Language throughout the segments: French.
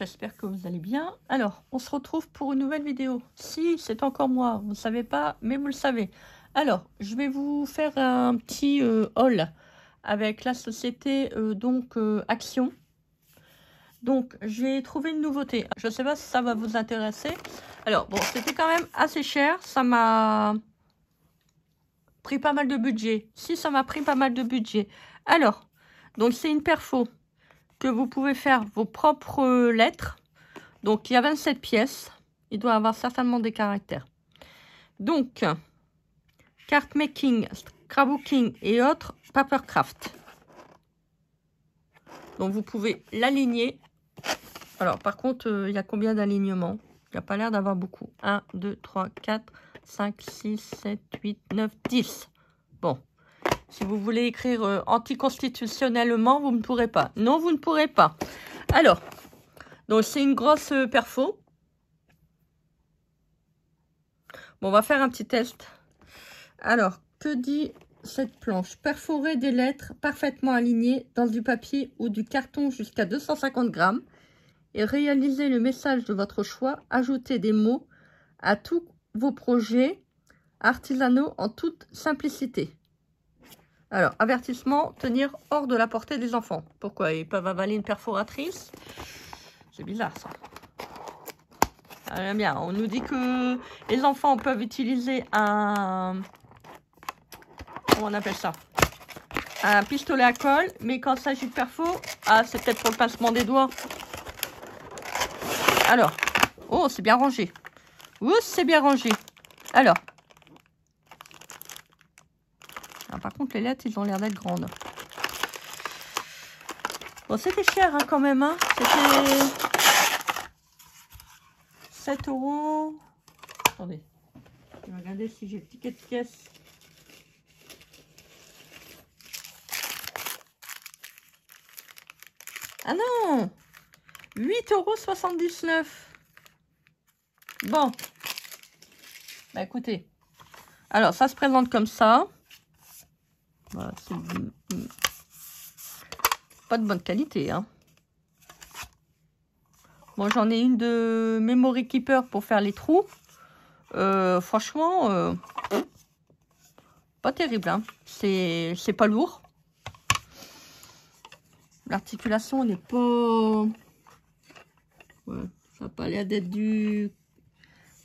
j'espère que vous allez bien. Alors, on se retrouve pour une nouvelle vidéo. Si, c'est encore moi, vous ne savez pas, mais vous le savez. Alors, je vais vous faire un petit haul avec la société Action. Donc, j'ai trouvé une nouveauté. Je ne sais pas si ça va vous intéresser. Alors, bon, c'était quand même assez cher. Ça m'a pris pas mal de budget. Si, ça m'a pris pas mal de budget. Alors, donc c'est une perfo que vous pouvez faire vos propres lettres. Donc, il y a 27 pièces. Il doit avoir certainement des caractères. Donc, card making, scrapbooking et autres, papercraft. Donc, vous pouvez l'aligner. Alors, par contre, il y a combien d'alignements? Il n'y a pas l'air d'avoir beaucoup. 1, 2, 3, 4, 5, 6, 7, 8, 9, 10. Bon. Si vous voulez écrire anticonstitutionnellement, vous ne pourrez pas. Non, vous ne pourrez pas. Alors, donc c'est une grosse perfo. Bon, on va faire un petit test. Alors, que dit cette planche? Perforer des lettres parfaitement alignées dans du papier ou du carton jusqu'à 250 grammes et réaliser le message de votre choix. Ajouter des mots à tous vos projets artisanaux en toute simplicité. Alors, avertissement, tenir hors de la portée des enfants. Pourquoi? Ils peuvent avaler une perforatrice? C'est bizarre, ça. Ah, bien, on nous dit que les enfants peuvent utiliser un... Comment on appelle ça? Un pistolet à colle, mais quand il s'agit de perfo, ah, c'est peut-être pour le pincement des doigts. Alors, oh, c'est bien rangé. Oh, c'est bien rangé. Alors, par contre, les lettres, ils ont l'air d'être grandes. Bon, c'était cher hein, quand même. Hein. C'était 7 €. Attendez. Je vais regarder si j'ai le ticket de caisse. Ah non! 8,79 €. Bon. Bah écoutez. Alors, ça se présente comme ça. Voilà, c'est pas de bonne qualité. Hein. Bon, j'en ai une de Memory Keeper pour faire les trous. Franchement, pas terrible. Hein. C'est pas lourd. L'articulation n'est pas... Ouais, ça n'a pas l'air d'être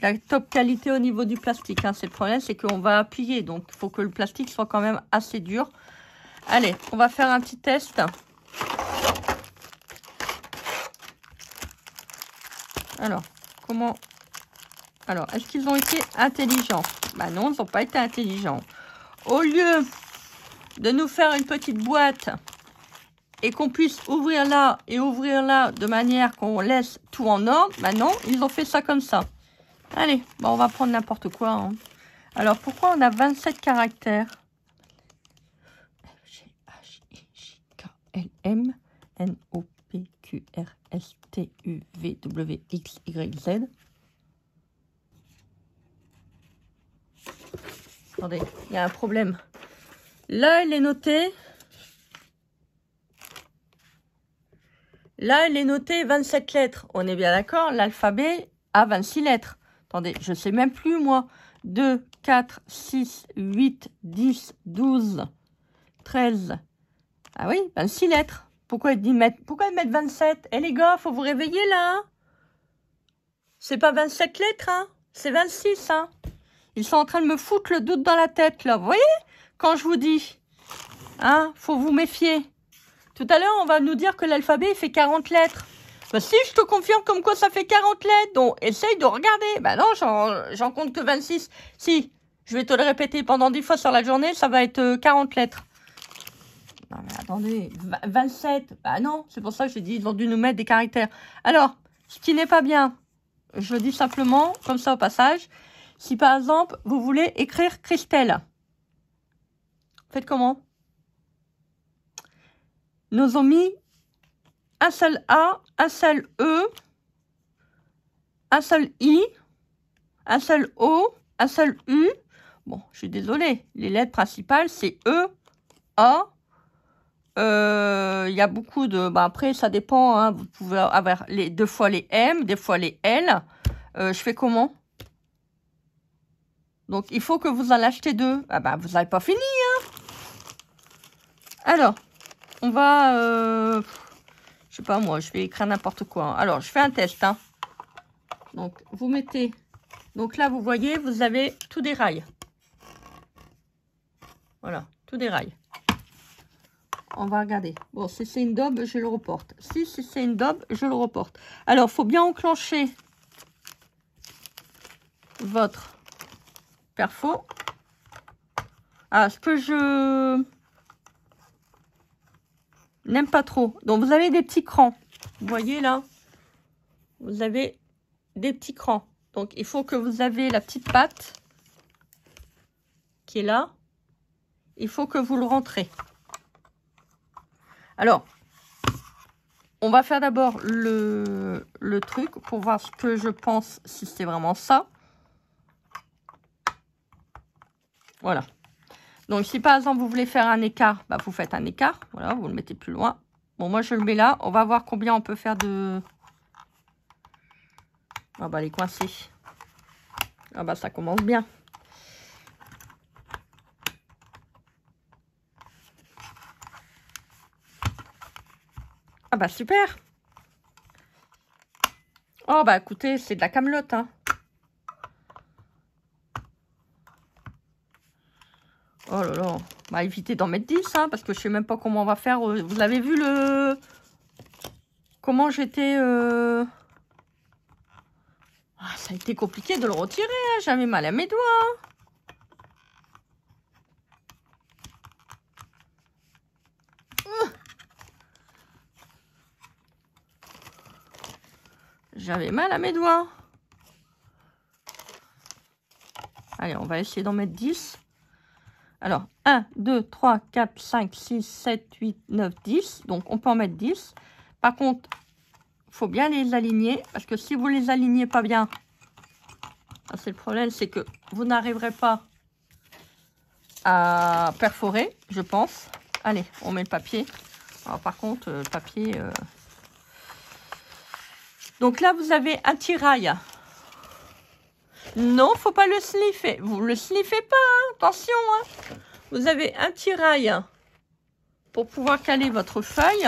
la top qualité au niveau du plastique. Hein. C'est le problème, c'est qu'on va appuyer. Donc, il faut que le plastique soit quand même assez dur. Allez, on va faire un petit test. Alors, comment... Alors, est-ce qu'ils ont été intelligents? Bah non, ils n'ont pas été intelligents. Au lieu de nous faire une petite boîte et qu'on puisse ouvrir là et ouvrir là de manière qu'on laisse tout en ordre, bah non, ils ont fait ça comme ça. Allez, bon, on va prendre n'importe quoi. Hein. Alors, pourquoi on a 27 caractères? F-G-H-I-K-L-M-N-O-P-Q-R-S-T-U-V-W-X-Y-Z. Attendez, il y a un problème. Là, il est noté. Là, il est noté 27 lettres. On est bien d'accord, l'alphabet a 26 lettres. Attendez, je ne sais même plus, moi. 2, 4, 6, 8, 10, 12, 13. Ah oui, 26 lettres. Pourquoi ils mettent 27? Eh les gars, faut vous réveiller là. Hein, c'est pas 27 lettres, hein. C'est 26, hein. Ils sont en train de me foutre le doute dans la tête, là. Vous voyez? Quand je vous dis, hein, faut vous méfier. Tout à l'heure, on va nous dire que l'alphabet fait 40 lettres. Bah si, je te confirme comme quoi ça fait 40 lettres. Donc, essaye de regarder. Bah non, j'en compte que 26. Si, je vais te le répéter pendant 10 fois sur la journée, ça va être 40 lettres. Non mais attendez, 27. Bah non, c'est pour ça que j'ai dit, ils ont dû nous mettre des caractères. Alors, ce qui n'est pas bien, je le dis simplement, comme ça au passage, si par exemple, vous voulez écrire Christelle, faites comment? Nous ont mis un seul A, un seul E, un seul I, un seul O, un seul U. Bon, je suis désolée. Les lettres principales, c'est E, A, il y a beaucoup de... Bah, après, ça dépend. Hein, vous pouvez avoir deux fois les M, des fois les L. Je fais comment? Donc, il faut que vous en achetez deux. Ah bah, vous n'avez pas fini, hein. Alors, on va... je sais pas, moi, je vais écrire n'importe quoi. Hein. Alors, je fais un test, hein. Donc, vous mettez... Donc là, vous voyez, vous avez tout des rails. Voilà, tout des rails. On va regarder. Bon, si c'est une daube, je le reporte. Si c'est une daube, je le reporte. Alors, il faut bien enclencher votre perfo. Ah, ce que je n'aime pas trop. Donc, vous avez des petits crans. Vous voyez là? Vous avez des petits crans. Donc, il faut que vous avez la petite patte qui est là. Il faut que vous le rentrez. Alors, on va faire d'abord le truc pour voir ce que je pense, si c'est vraiment ça. Voilà. Donc, si par exemple, vous voulez faire un écart, bah, vous faites un écart. Voilà, vous le mettez plus loin. Bon, moi, je le mets là. On va voir combien on peut faire de... Ah bah, les coincés. Ah bah, ça commence bien. Ah bah, super. Oh bah, écoutez, c'est de la camelote, hein. Oh là là. Bah, évitez d'en mettre 10, hein, parce que je sais même pas comment on va faire. Vous avez vu le... Comment j'étais... Ah, ça a été compliqué de le retirer, hein. J'avais mal à mes doigts. J'avais mal à mes doigts. Allez, on va essayer d'en mettre 10. Alors, 1, 2, 3, 4, 5, 6, 7, 8, 9, 10. Donc, on peut en mettre 10. Par contre, il faut bien les aligner. Parce que si vous les alignez pas bien, c'est le problème, c'est que vous n'arriverez pas à perforer, je pense. Allez, on met le papier. Alors, par contre, le papier... Donc là, vous avez un tirail. Non, faut pas le sniffer. Vous le sniffez pas, hein. Attention. Hein. Vous avez un tirail pour pouvoir caler votre feuille.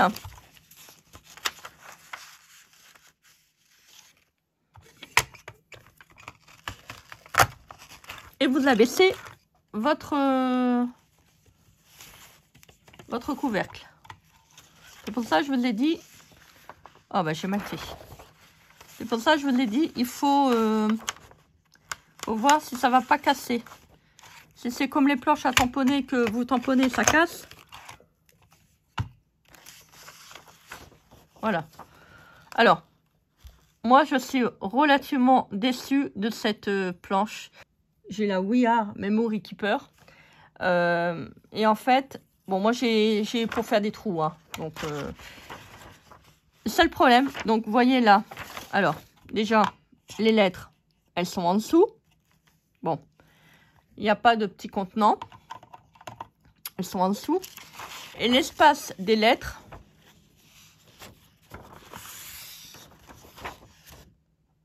Et vous abaissez votre couvercle. C'est pour ça que je vous ai dit... Oh, bah, j'ai mal fait. C'est pour ça que je vous l'ai dit, il faut voir si ça va pas casser. Si c'est comme les planches à tamponner que vous tamponnez, ça casse. Voilà. Alors, moi, je suis relativement déçue de cette planche. J'ai la We Are Memory Keeper. Et en fait, bon, moi, j'ai pour faire des trous. Hein, donc, c'est le problème. Donc, vous voyez là. Alors, déjà, les lettres, elles sont en dessous. Bon, il n'y a pas de petit contenant. Elles sont en dessous. Et l'espace des lettres,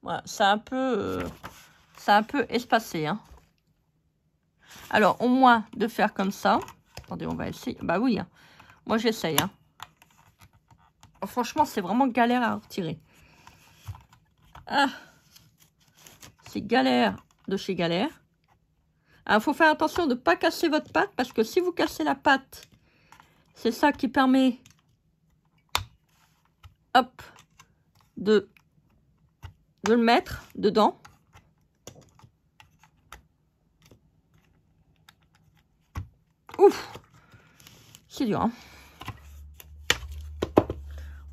voilà, c'est un peu espacé. Hein. Alors, au moins de faire comme ça. Attendez, on va essayer. Bah oui, hein. Moi j'essaye. Hein. Franchement, c'est vraiment galère à retirer. Ah, c'est galère de chez galère. Il faut faire attention de ne pas casser votre pâte, parce que si vous cassez la pâte, c'est ça qui permet, hop, de le mettre dedans. Ouf, c'est dur. Hein.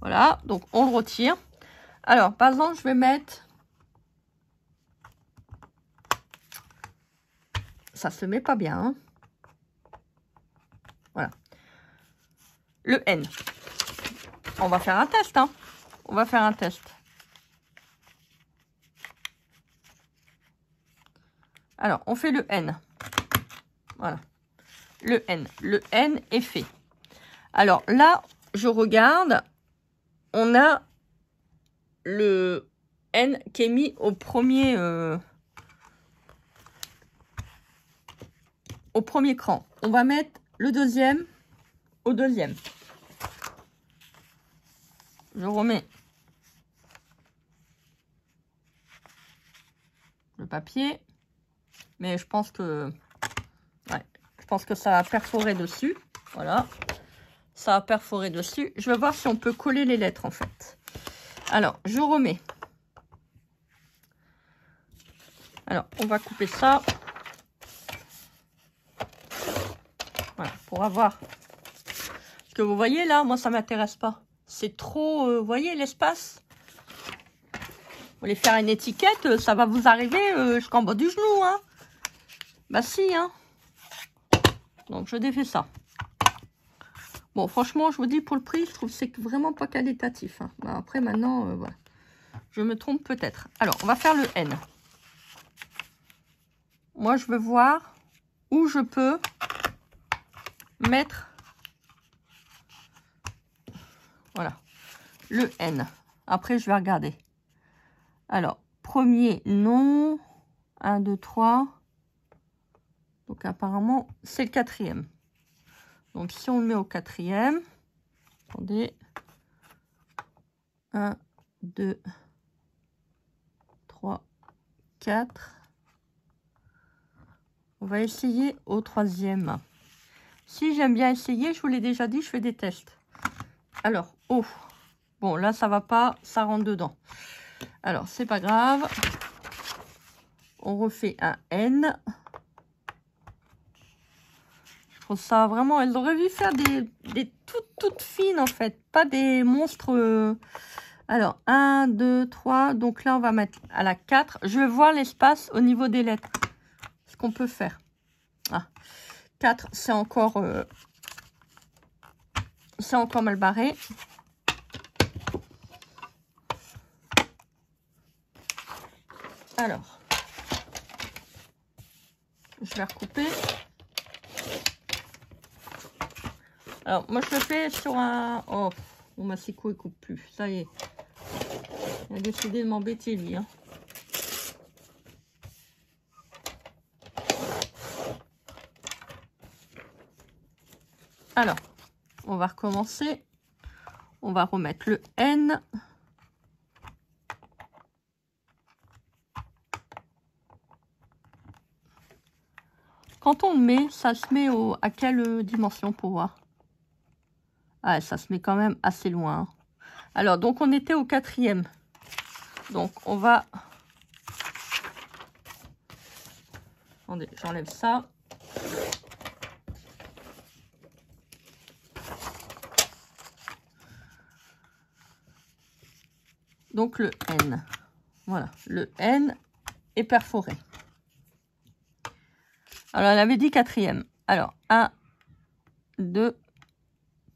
Voilà, donc on le retire. Alors, par exemple, je vais mettre... Ça se met pas bien. Hein. Voilà. Le N. On va faire un test. Hein. On va faire un test. Alors, on fait le N. Voilà. Le N. Le N est fait. Alors là, je regarde, on a le N qui est mis au premier cran. On va mettre le deuxième au deuxième. Je remets le papier, mais je pense que ça va perforer dessus. Voilà, ça va perforer dessus. Je vais voir si on peut coller les lettres en fait. Alors, je remets. Alors, on va couper ça. Voilà, pour avoir. Parce que vous voyez là, moi ça m'intéresse pas. C'est trop, vous voyez l'espace. Vous voulez faire une étiquette, ça va vous arriver jusqu'en bas du genou, hein. Bah si, hein. Donc je défais ça. Bon, franchement, je vous dis, pour le prix, je trouve que c'est vraiment pas qualitatif. Hein. Bah, après, maintenant, voilà. Je me trompe peut-être. Alors, on va faire le N. Moi, je veux voir où je peux mettre, voilà, le N. Après, je vais regarder. Alors, premier, non. 1, 2, 3. Donc, apparemment, c'est le quatrième. Donc, si on le met au quatrième, attendez. 1, 2, 3, 4. On va essayer au troisième. Si j'aime bien essayer, je vous l'ai déjà dit, je fais des tests. Alors, oh. Bon, là, ça va pas, ça rentre dedans. Alors, c'est pas grave. On refait un N. Je trouve ça vraiment... Elles auraient dû faire des toutes fines, en fait. Pas des monstres... Alors, 1, 2, 3. Donc là, on va mettre à la 4. Je vais voir l'espace au niveau des lettres. Ce qu'on peut faire. Ah, 4, c'est encore mal barré. Alors, je vais recouper. Alors, moi, je le fais sur un... Oh, mon massicot, il coupe plus. Ça y est. Il a décidé de m'embêter, lui. Hein. Alors, on va recommencer. On va remettre le N. Quand on le met, ça se met à quelle dimension pour voir? Ah, ça se met quand même assez loin. Alors, donc, on était au quatrième. Donc, on va... Attendez, j'enlève ça. Donc, le N. Voilà, le N est perforé. Alors, elle avait dit quatrième. Alors, 1, 2,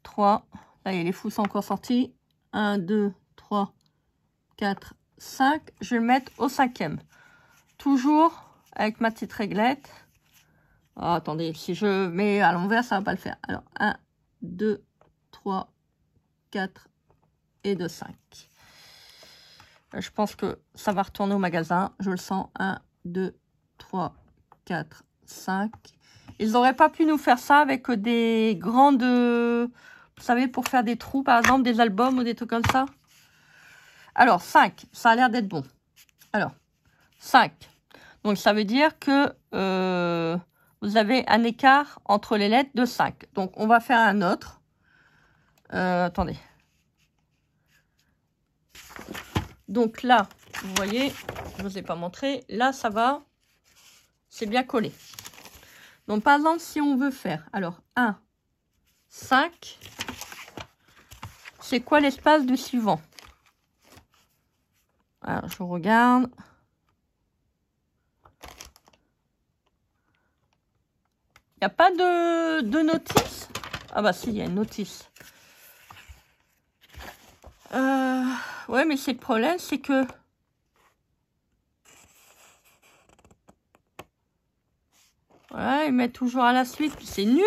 3. Là, les fous sont encore sortis. 1, 2, 3, 4, 5. Je vais le mettre au cinquième. Toujours avec ma petite réglette. Oh, attendez, si je mets à l'envers, ça va pas le faire. Alors, 1, 2, 3, 4 et 2, 5. Je pense que ça va retourner au magasin. Je le sens. 1, 2, 3, 4, 5. Ils n'auraient pas pu nous faire ça avec des grandes... Vous savez, pour faire des trous, par exemple, des albums ou des trucs comme ça. Alors, 5. Ça a l'air d'être bon. Alors, 5. Donc, ça veut dire que vous avez un écart entre les lettres de 5. Donc, on va faire un autre. Attendez. Donc là, vous voyez, je ne vous ai pas montré. Là, ça va. C'est bien collé. Donc, par exemple, si on veut faire, alors, 1, 5, c'est quoi l'espace du suivant? Alors, je regarde. Il n'y a pas de notice? Ah bah si, il y a une notice. Ouais, mais c'est le problème, c'est que... Voilà, ils mettent toujours à la suite. C'est nul.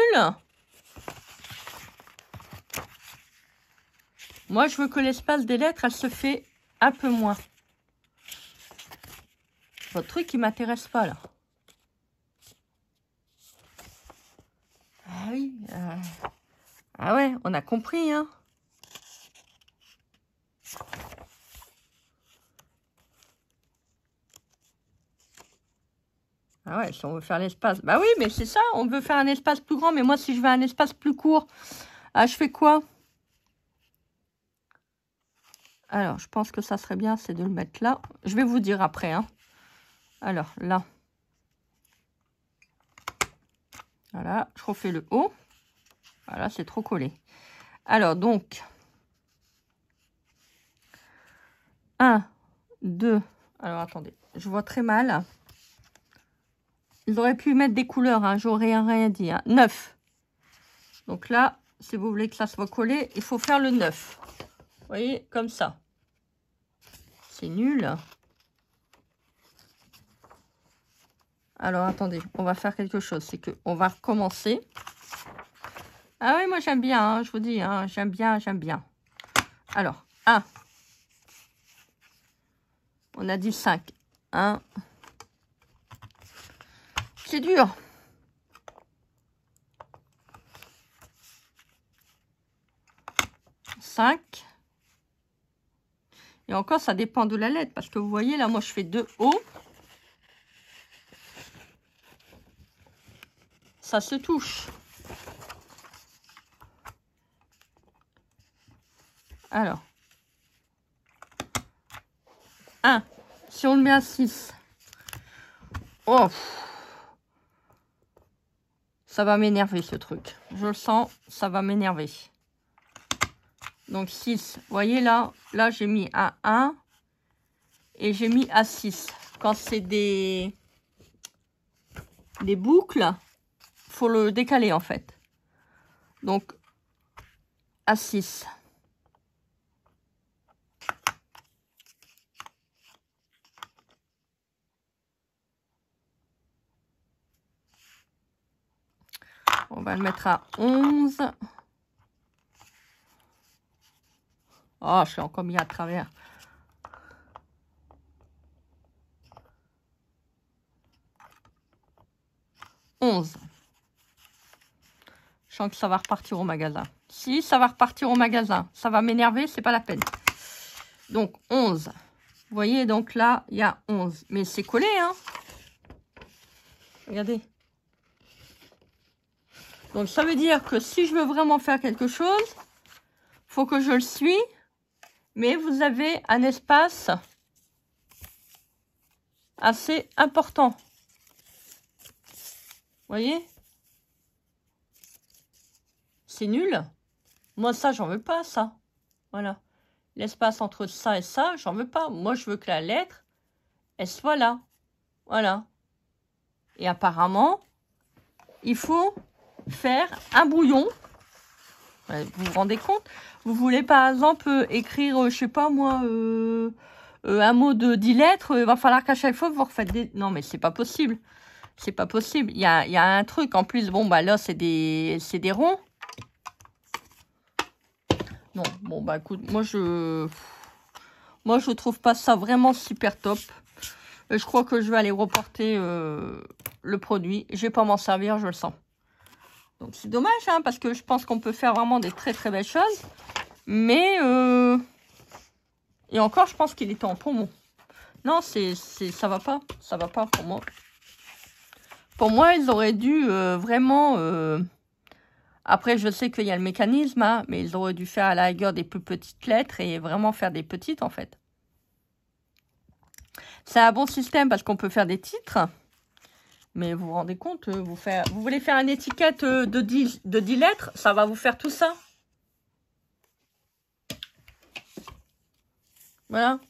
Moi, je veux que l'espace des lettres, elle se fait un peu moins. Votre truc, il m'intéresse pas, là. Ah oui. Ah ouais, on a compris, hein. Ah ouais, si on veut faire l'espace... Bah oui, mais c'est ça, on veut faire un espace plus grand. Mais moi, si je veux un espace plus court, ah, je fais quoi? Alors, je pense que ça serait bien, c'est de le mettre là. Je vais vous dire après, hein. Alors, là. Voilà, je refais le haut. Voilà, c'est trop collé. Alors, donc... 1, 2... Alors, attendez, je vois très mal. Ils auraient pu mettre des couleurs, hein, j'aurais rien dit. Hein. 9. Donc là, si vous voulez que ça soit collé, il faut faire le 9. Vous voyez, comme ça. C'est nul. Alors, attendez, on va faire quelque chose. C'est qu'on va recommencer. Ah oui, moi j'aime bien, hein, je vous dis, hein, j'aime bien, j'aime bien. Alors, 1. On a dit 5. 1. C'est dur. 5. Et encore, ça dépend de la lettre. Parce que vous voyez, là, moi, je fais 2 hauts. Ça se touche. Alors. 1. Si on le met à 6. Oh. Ça va m'énerver, ce truc. Je le sens, ça va m'énerver. Donc 6. Vous voyez là, j'ai mis à 1 et j'ai mis à 6. Quand c'est des boucles, faut le décaler en fait. Donc à 6. On va le mettre à 11. Oh, je suis encore mis à travers. Je sens que ça va repartir au magasin. Si, ça va repartir au magasin. Ça va m'énerver, c'est pas la peine. Donc, 11. Vous voyez, donc là, il y a 11. Mais c'est collé, hein. Regardez. Donc, ça veut dire que si je veux vraiment faire quelque chose, faut que je le suis. Mais vous avez un espace assez important. Vous voyez? C'est nul. Moi, ça, j'en veux pas, ça. Voilà. L'espace entre ça et ça, j'en veux pas. Moi, je veux que la lettre, elle soit là. Voilà. Et apparemment, il faut faire un brouillon. Vous vous rendez compte? Vous voulez, par exemple, écrire, je sais pas moi, un mot de 10 lettres. Il va falloir qu'à chaque fois, vous refaites des... Non, mais c'est pas possible. C'est pas possible. Il y a un truc. En plus, bon, bah là, c'est des ronds. Non, bon, bah écoute, moi, je trouve pas ça vraiment super top. Je crois que je vais aller reporter le produit. Je vais pas m'en servir, je le sens. Donc, c'est dommage, hein, parce que je pense qu'on peut faire vraiment des très, très belles choses. Mais, et encore, je pense qu'il était en promo. Non, ça va pas. Ça va pas pour moi. Pour moi, ils auraient dû vraiment... Après, je sais qu'il y a le mécanisme, hein, mais ils auraient dû faire à la rigueur des plus petites lettres et vraiment faire des petites, en fait. C'est un bon système parce qu'on peut faire des titres. Mais vous vous rendez compte, vous voulez faire une étiquette de 10 lettres, ça va vous faire tout ça. Voilà.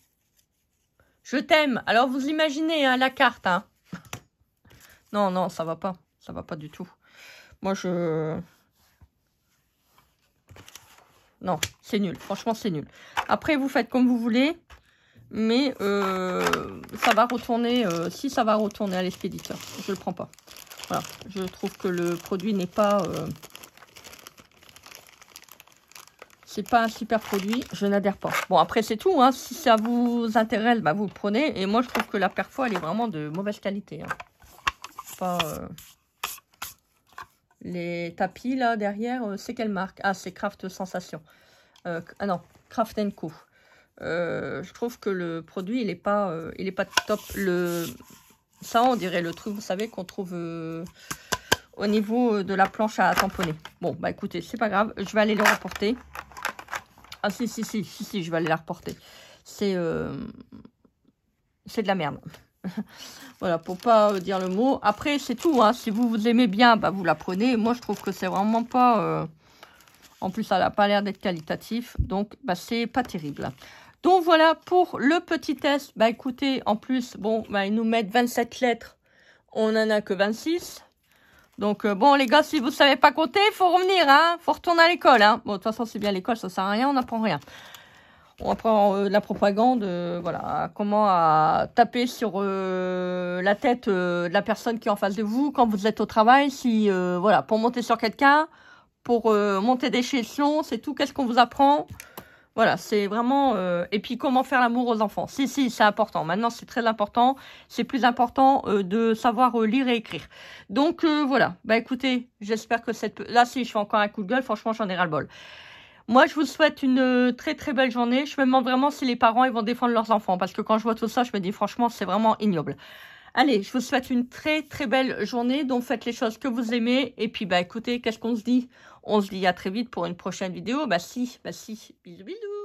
Je t'aime. Alors, vous imaginez hein, la carte. Hein. Non, non, ça va pas. Ça va pas du tout. Moi, non, c'est nul. Franchement, c'est nul. Après, vous faites comme vous voulez. Mais ça va retourner. Si ça va retourner à l'expéditeur. Je le prends pas. Voilà. Je trouve que le produit n'est pas... c'est pas un super produit, je n'adhère pas. Bon, après, c'est tout, hein. Si ça vous intéresse, bah, vous le prenez. Et moi, je trouve que la Perfo, elle est vraiment de mauvaise qualité. Hein. Pas, les tapis, là, derrière, c'est quelle marque? Ah, c'est Craft Sensation. Ah non, Craft & Co. Je trouve que le produit, il est pas top. Ça, on dirait le truc, vous savez, qu'on trouve au niveau de la planche à tamponner. Bon, bah écoutez, c'est pas grave. Je vais aller le rapporter. Ah si, je vais aller la reporter. C'est de la merde. Voilà, pour pas dire le mot. Après, c'est tout. Hein. Si vous aimez bien, bah, vous la prenez. Moi, je trouve que c'est vraiment pas... En plus, ça n'a pas l'air d'être qualitatif. Donc, bah, c'est pas terrible. Donc, voilà pour le petit test. Bah, écoutez, en plus, bon, bah, ils nous mettent 27 lettres. On n'en a que 26. Donc, bon, les gars, si vous savez pas compter, il faut revenir, hein. Faut retourner à l'école, hein. Bon, de toute façon, c'est bien l'école, ça sert à rien, on n'apprend rien. On apprend de la propagande, voilà, comment à taper sur la tête de la personne qui est en face de vous quand vous êtes au travail. Si, voilà, pour monter sur quelqu'un, pour monter des échelons, c'est tout. Qu'est-ce qu'on vous apprend? Voilà, c'est vraiment... et puis, comment faire l'amour aux enfants. Si, c'est important. Maintenant, c'est très important. C'est plus important de savoir lire et écrire. Donc, voilà. Bah, écoutez, j'espère que cette... Là, si je fais encore un coup de gueule, franchement, j'en ai ras-le-bol. Moi, je vous souhaite une très, très belle journée. Je me demande vraiment si les parents ils vont défendre leurs enfants. Parce que quand je vois tout ça, je me dis, franchement, c'est vraiment ignoble. Allez, je vous souhaite une très, très belle journée. Donc, faites les choses que vous aimez. Et puis, bah, écoutez, qu'est-ce qu'on se dit? On se dit à très vite pour une prochaine vidéo. Bah, si. Bisous, bisous.